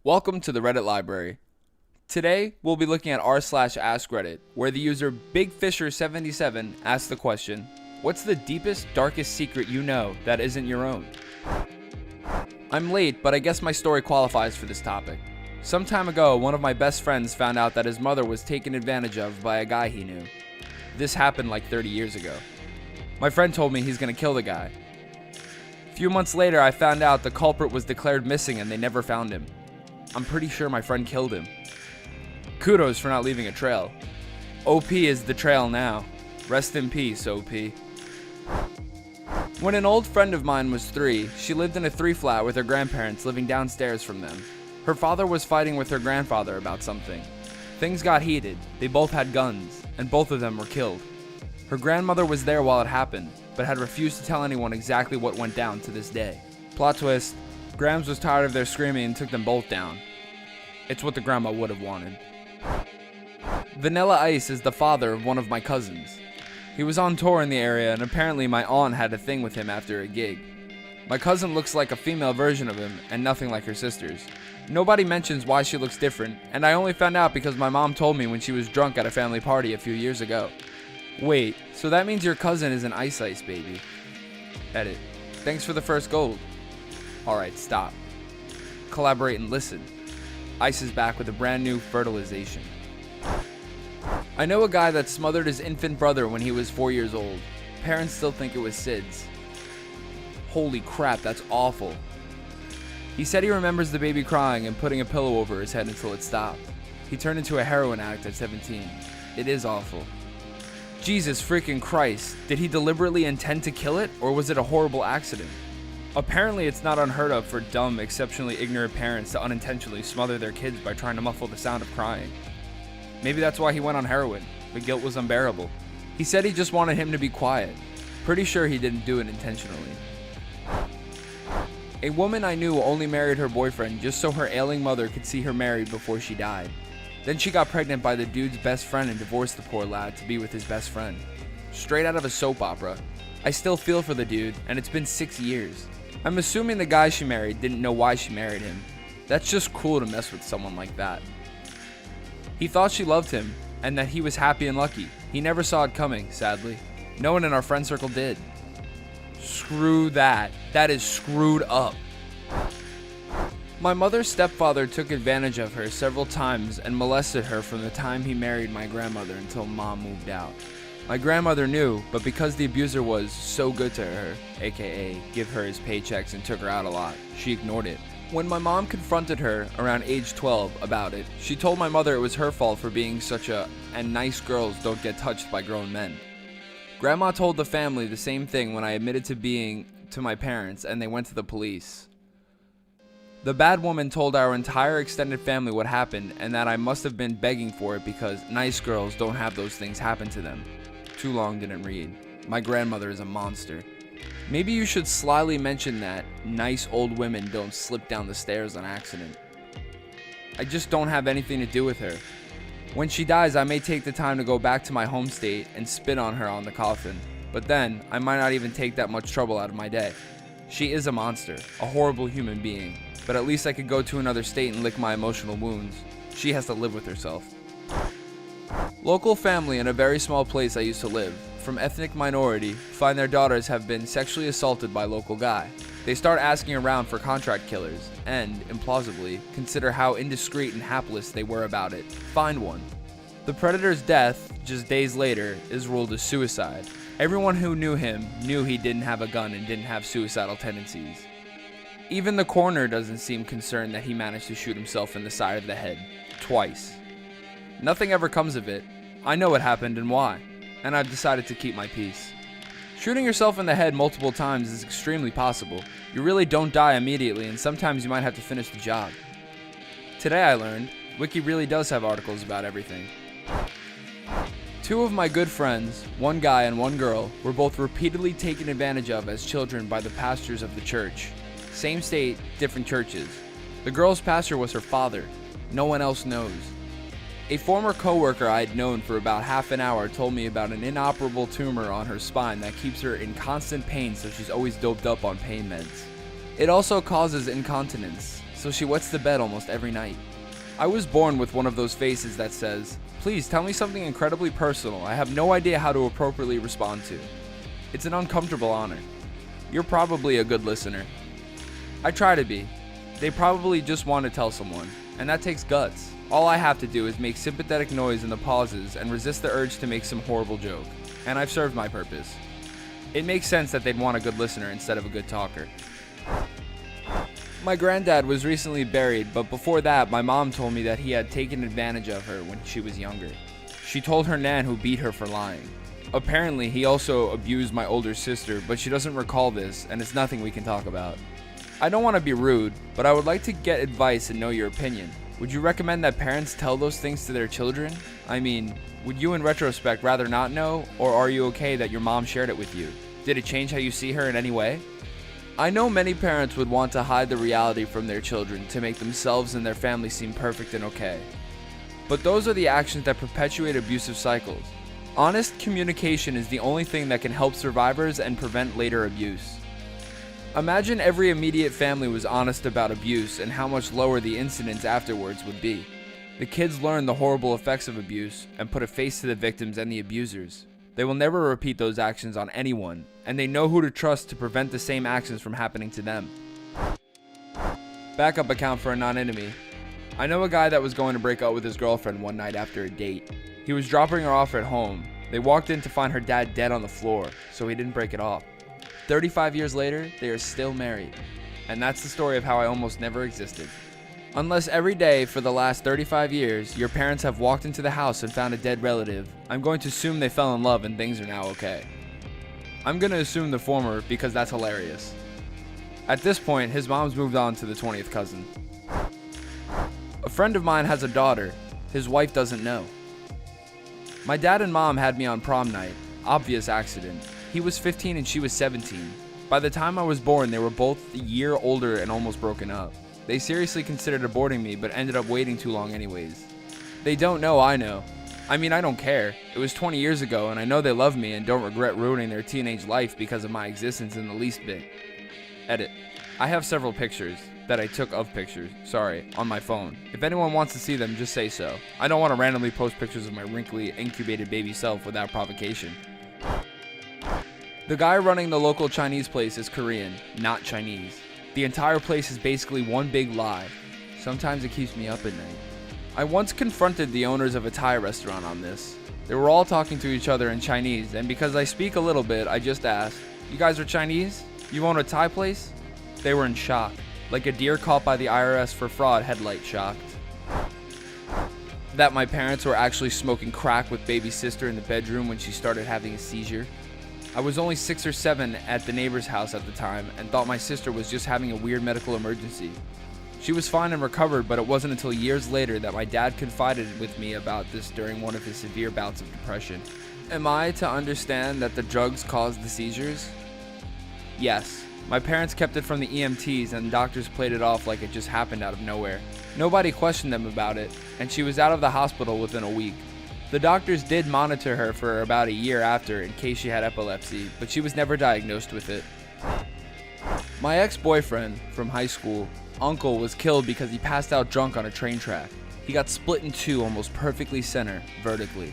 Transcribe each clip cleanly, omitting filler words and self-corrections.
Welcome to the Reddit library. Today, we'll be looking at r/AskReddit, where the user BigFisher77 asks the question, what's the deepest, darkest secret you know that isn't your own? I'm late, but I guess my story qualifies for this topic. Some time ago, one of my best friends found out that his mother was taken advantage of by a guy he knew. This happened like 30 years ago. My friend told me he's gonna kill the guy. A few months later, I found out the culprit was declared missing and they never found him. I'm pretty sure my friend killed him. Kudos for not leaving a trail. OP is the trail now. Rest in peace, OP. When an old friend of mine was 3, she lived in a 3-flat with her grandparents living downstairs from them. Her father was fighting with her grandfather about something. Things got heated, they both had guns, and both of them were killed. Her grandmother was there while it happened, but had refused to tell anyone exactly what went down to this day. Plot twist, Grams was tired of their screaming and took them both down. It's what the grandma would have wanted. Vanilla Ice is the father of one of my cousins. He was on tour in the area and apparently my aunt had a thing with him after a gig. My cousin looks like a female version of him and nothing like her sisters. Nobody mentions why she looks different, and I only found out because my mom told me when she was drunk at a family party a few years ago. Wait, so that means your cousin is an Ice baby. Edit. Thanks for the first gold. Alright, stop. Collaborate and listen. Ice is back with a brand new fertilization. I know a guy that smothered his infant brother when he was 4 years old. Parents still think it was SIDS. Holy crap, that's awful. He said he remembers the baby crying and putting a pillow over his head until it stopped. He turned into a heroin addict at 17. It is awful. Jesus freaking Christ, did he deliberately intend to kill it, or was it a horrible accident? Apparently it's not unheard of for dumb, exceptionally ignorant parents to unintentionally smother their kids by trying to muffle the sound of crying. Maybe that's why he went on heroin. The guilt was unbearable. He said he just wanted him to be quiet. Pretty sure he didn't do it intentionally. A woman I knew only married her boyfriend just so her ailing mother could see her married before she died. Then she got pregnant by the dude's best friend and divorced the poor lad to be with his best friend. Straight out of a soap opera. I still feel for the dude, and it's been 6 years. I'm assuming the guy she married didn't know why she married him. That's just cruel to mess with someone like that. He thought she loved him, and that he was happy and lucky. He never saw it coming, sadly. No one in our friend circle did. Screw that. That is screwed up. My mother's stepfather took advantage of her several times and molested her from the time he married my grandmother until mom moved out. My grandmother knew, but because the abuser was so good to her, aka give her his paychecks and took her out a lot, she ignored it. When my mom confronted her around age 12 about it, she told my mother it was her fault for being such a "and nice girls don't get touched by grown men." Grandma told the family the same thing when I admitted to being to my parents and they went to the police. The bad woman told our entire extended family what happened and that I must have been begging for it because nice girls don't have those things happen to them. Too long didn't read. My grandmother is a monster. Maybe you should slyly mention that nice old women don't slip down the stairs on accident. I just don't have anything to do with her. When she dies, I may take the time to go back to my home state and spit on her on the coffin. But then, I might not even take that much trouble out of my day. She is a monster, a horrible human being. But at least I could go to another state and lick my emotional wounds. She has to live with herself. Local family in a very small place I used to live, from ethnic minority, find their daughters have been sexually assaulted by local guy. They start asking around for contract killers, and, implausibly, consider how indiscreet and hapless they were about it. Find one. The predator's death, just days later, is ruled as suicide. Everyone who knew him knew he didn't have a gun and didn't have suicidal tendencies. Even the coroner doesn't seem concerned that he managed to shoot himself in the side of the head. Twice. Nothing ever comes of it. I know what happened and why, and I've decided to keep my peace. Shooting yourself in the head multiple times is extremely possible. You really don't die immediately, and sometimes you might have to finish the job. Today I learned, Wiki really does have articles about everything. 2 of my good friends, one guy and one girl, were both repeatedly taken advantage of as children by the pastors of the church. Same state, different churches. The girl's pastor was her father. No one else knows. A former coworker I had known for about half an hour told me about an inoperable tumor on her spine that keeps her in constant pain, so she's always doped up on pain meds. It also causes incontinence, so she wets the bed almost every night. I was born with one of those faces that says, "Please tell me something incredibly personal I have no idea how to appropriately respond to." It's an uncomfortable honor. You're probably a good listener. I try to be. They probably just want to tell someone, and that takes guts. All I have to do is make sympathetic noise in the pauses and resist the urge to make some horrible joke, and I've served my purpose. It makes sense that they'd want a good listener instead of a good talker. My granddad was recently buried, but before that, my mom told me that he had taken advantage of her when she was younger. She told her nan who beat her for lying. Apparently, he also abused my older sister, but she doesn't recall this, and it's nothing we can talk about. I don't want to be rude, but I would like to get advice and know your opinion. Would you recommend that parents tell those things to their children? I mean, would you in retrospect rather not know, or are you okay that your mom shared it with you? Did it change how you see her in any way? I know many parents would want to hide the reality from their children to make themselves and their family seem perfect and okay. But those are the actions that perpetuate abusive cycles. Honest communication is the only thing that can help survivors and prevent later abuse. Imagine every immediate family was honest about abuse and how much lower the incidents afterwards would be. The kids learn the horrible effects of abuse and put a face to the victims and the abusers. They will never repeat those actions on anyone, and they know who to trust to prevent the same actions from happening to them. Backup account for a non-enemy. I know a guy that was going to break up with his girlfriend one night after a date. He was dropping her off at home. They walked in to find her dad dead on the floor, so he didn't break it off. 35 years later, they are still married. And that's the story of how I almost never existed. Unless every day for the last 35 years, your parents have walked into the house and found a dead relative, I'm going to assume they fell in love and things are now okay. I'm going to assume the former because that's hilarious. At this point, his mom's moved on to the 20th cousin. A friend of mine has a daughter. His wife doesn't know. My dad and mom had me on prom night. Obvious accident. He was 15 and she was 17. By the time I was born, they were both a year older and almost broken up. They seriously considered aborting me, but ended up waiting too long anyways. They don't know I know. I mean, I don't care. It was 20 years ago, and I know they love me and don't regret ruining their teenage life because of my existence in the least bit. Edit. I have several pictures that I took of pictures, on my phone. If anyone wants to see them, just say so. I don't want to randomly post pictures of my wrinkly, incubated baby self without provocation. The guy running the local Chinese place is Korean, not Chinese. The entire place is basically one big lie. Sometimes it keeps me up at night. I once confronted the owners of a Thai restaurant on this. They were all talking to each other in Chinese, and because I speak a little bit, I just asked, "You guys are Chinese? You own a Thai place?" They were in shock, like a deer caught by the IRS for fraud headlight shocked. That my parents were actually smoking crack with baby sister in the bedroom when she started having a seizure. I was only 6 or 7 at the neighbor's house at the time and thought my sister was just having a weird medical emergency. She was fine and recovered, but it wasn't until years later that my dad confided with me about this during one of his severe bouts of depression. Am I to understand that the drugs caused the seizures? Yes. My parents kept it from the EMTs and doctors played it off like it just happened out of nowhere. Nobody questioned them about it, and she was out of the hospital within a week. The doctors did monitor her for about a year after in case she had epilepsy, but she was never diagnosed with it. My ex-boyfriend from high school, uncle, was killed because he passed out drunk on a train track. He got split in two almost perfectly center, vertically.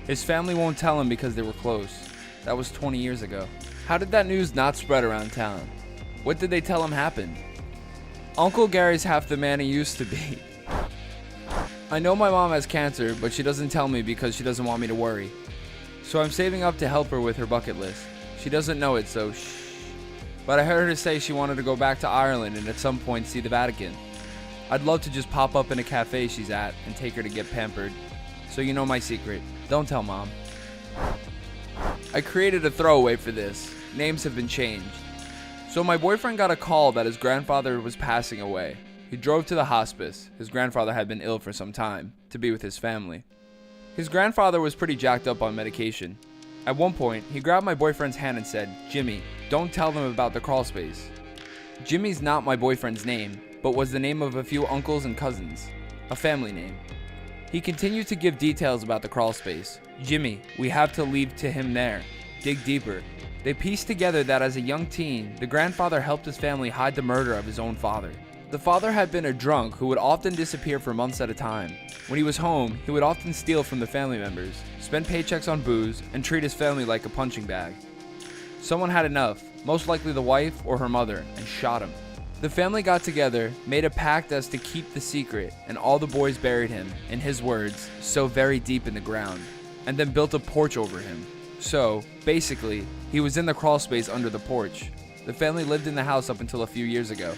His family won't tell him because they were close. That was 20 years ago. How did that news not spread around town? What did they tell him happened? Uncle Gary's half the man he used to be. I know my mom has cancer, but she doesn't tell me because she doesn't want me to worry. So I'm saving up to help her with her bucket list. She doesn't know it, so shh. But I heard her say she wanted to go back to Ireland and at some point see the Vatican. I'd love to just pop up in a cafe she's at and take her to get pampered. So you know my secret. Don't tell mom. I created a throwaway for this. Names have been changed. So my boyfriend got a call that his grandfather was passing away. He drove to the hospice. His grandfather had been ill for some time, to be with his family. His grandfather was pretty jacked up on medication. At one point, he grabbed my boyfriend's hand and said, "Jimmy, don't tell them about the crawl space." Jimmy's not my boyfriend's name, but was the name of a few uncles and cousins, a family name. He continued to give details about the crawl space. "Jimmy, we have to leave to him there. Dig deeper." They pieced together that as a young teen, the grandfather helped his family hide the murder of his own father. The father had been a drunk who would often disappear for months at a time. When he was home, he would often steal from the family members, spend paychecks on booze, and treat his family like a punching bag. Someone had enough, most likely the wife or her mother, and shot him. The family got together, made a pact as to keep the secret, and all the boys buried him, in his words, so very deep in the ground, and then built a porch over him. So, basically, he was in the crawl space under the porch. The family lived in the house up until a few years ago.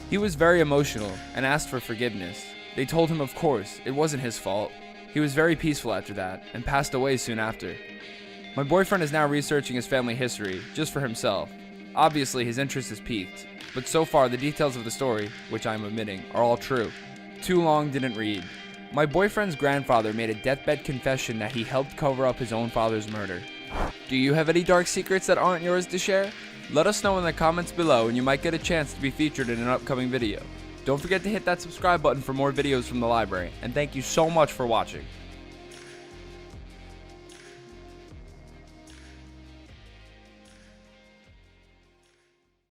He was very emotional and asked for forgiveness. They told him, of course, it wasn't his fault. He was very peaceful after that, and passed away soon after. My boyfriend is now researching his family history, just for himself. Obviously, his interest is piqued, but so far the details of the story, which I am omitting, are all true. Too long didn't read. My boyfriend's grandfather made a deathbed confession that he helped cover up his own father's murder. Do you have any dark secrets that aren't yours to share? Let us know in the comments below and you might get a chance to be featured in an upcoming video. Don't forget to hit that subscribe button for more videos from the library, and thank you so much for watching.